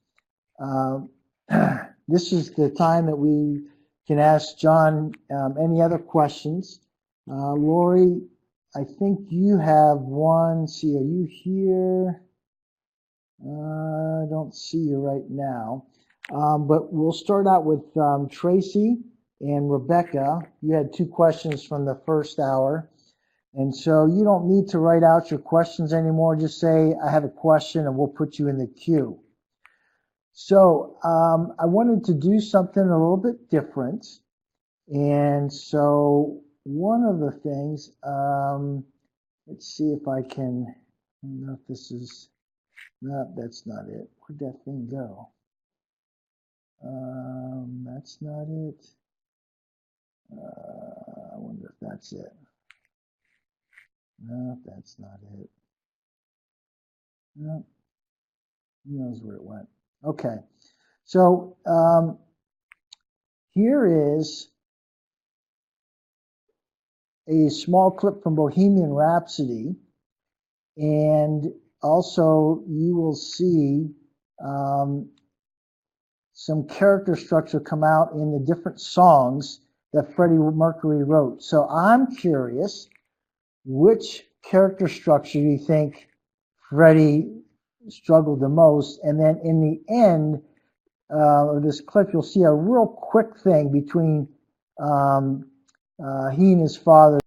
This is the time that we can ask John any other questions. Lori, I think you have one. See, are you here? I don't see you right now. But we'll start out with Tracy and Rebecca. You had two questions from the first hour. And so you don't need to write out your questions anymore. Just say, I have a question, and we'll put you in the queue. So I wanted to do something a little bit different. And so one of the things, let's see if I can, I don't know if this is, no, that's not it. Where'd that thing go? That's not it. I wonder if that's it. No, that's not it. No, who knows where it went. Okay, so here is a small clip from Bohemian Rhapsody, and also you will see some character structure come out in the different songs that Freddie Mercury wrote. So I'm curious, which character structure do you think Freddie struggled the most? And then in the end of this clip, you'll see a real quick thing between he and his father.